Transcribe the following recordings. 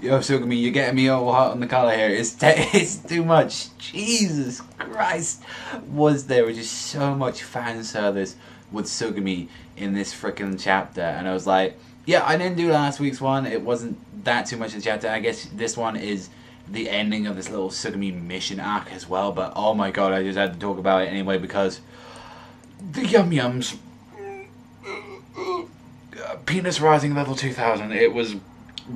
Yo, Tsugumi, you're getting me all hot on the collar here. It's too much. Jesus Christ. There was just so much fan service with Tsugumi in this freaking chapter. And I was like, yeah, I didn't do last week's one. It wasn't that too much of a chapter. I guess this one is the ending of this little Tsugumi mission arc as well. But oh my god, I just had to talk about it anyway because the Yum Yums. Penis Rising level 2000. It was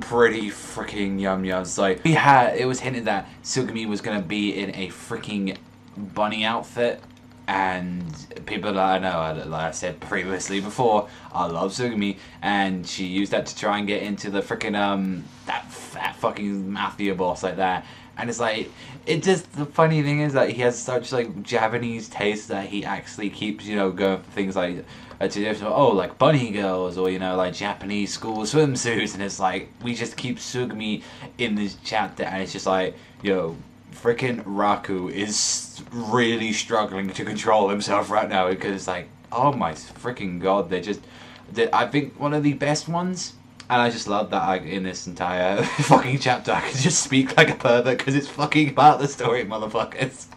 pretty freaking yum-yums. Like, it was hinted that Tsugumi was gonna be in a freaking bunny outfit, and people that I know, like I said previously before, I love Tsugumi, and she used that to try and get into the freaking that fat fucking mafia boss like that. And it's like, the funny thing is that he has such like Japanese taste that he actually keeps, you know, going for things like traditional, like bunny girls, or you know, like Japanese school swimsuits, and it's like we just keep Tsugumi in this chapter, and it's just like, yo, freaking Raku is really struggling to control himself right now because it's like, oh my freaking god, I think one of the best ones. And I just love that in this entire fucking chapter I can just speak like a pervert because it's fucking part of the story, motherfuckers.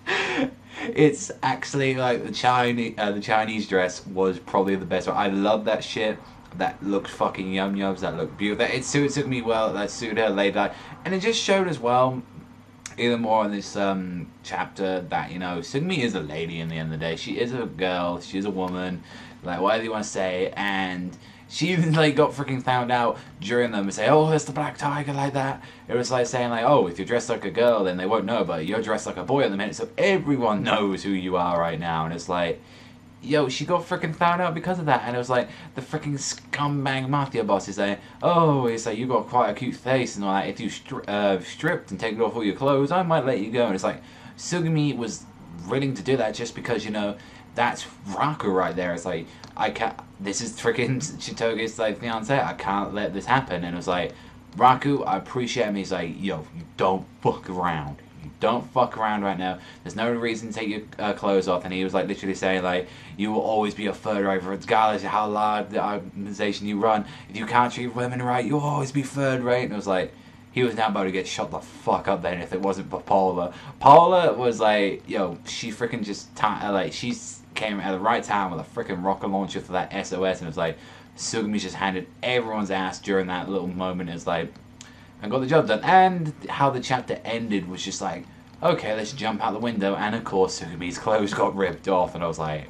It's actually like the Chinese dress was probably the best one. I love that shit. That looked fucking yum-yums. That looked beautiful. It suited me well. That suited her laid back. And it just showed as well, even more in this chapter, that, you know, Tsugumi is a lady in the end of the day. She is a girl. She is a woman. Like, whatever you want to say. And she even like got freaking found out during them and say, oh, there's the black tiger like that. It was like saying like, oh, if you're dressed like a girl then they won't know, but you're dressed like a boy at the minute, so everyone knows who you are right now. And it's like, yo, she got freaking found out because of that. And it was like the freaking scumbag mafia boss is like, oh, it's like you got quite a cute face and all that. If you stripped and taken off all your clothes, I might let you go. And it's like Tsugumi was willing to do that just because, you know, that's Raku right there. It's like, I can't. This is freaking Chitoge's like fiance. I can't let this happen. And it was like, Raku, I appreciate him. He's like, yo, you don't fuck around. You don't fuck around right now. There's no reason to take your clothes off. And he was like literally saying like, you will always be a third rate regardless of how large the organization you run. If you can't treat women right, you'll always be third rate. And it was like, he was now about to get shot the fuck up then if it wasn't for Paula. Paula was like, yo, she freaking just she's came at the right time with a freaking rocket launcher for that SOS, and it was like Tsugumi just handed everyone's ass during that little moment. It's like, I got the job done. And how the chapter ended was just like, okay, let's jump out the window, and of course Tsugumi's clothes got ripped off, and I was like,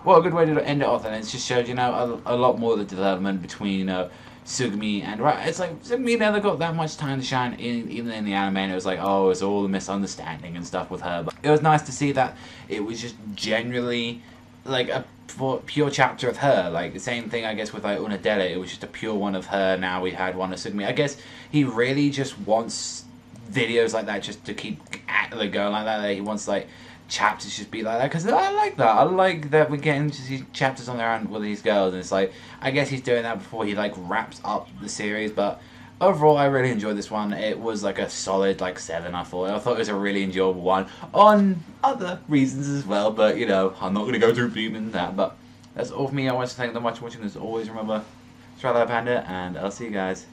what a good way to end it off. And it just showed, you know, a lot more of the development between, you know, Tsugumi and it's like Tsugumi never got that much time to shine even in the anime, and it was like, oh, it's all the misunderstanding and stuff with her. But it was nice to see that it was just generally like a pure chapter of her. Like the same thing I guess with like Unadele, it was just a pure one of her. Now we had one of Tsugumi. I guess he really just wants videos like that just to keep going like that. He wants like chapters just be like that, because I like that. I like that we're getting to see chapters on their own with these girls, and it's like, I guess he's doing that before he like wraps up the series. But overall, I really enjoyed this one. It was like a solid like 7. I thought it was a really enjoyable one on other reasons as well, but you know, I'm not going to go too deep into that. But that's all for me. I want to thank them much for watching. As always, remember, Savagezweipanda, and I'll see you guys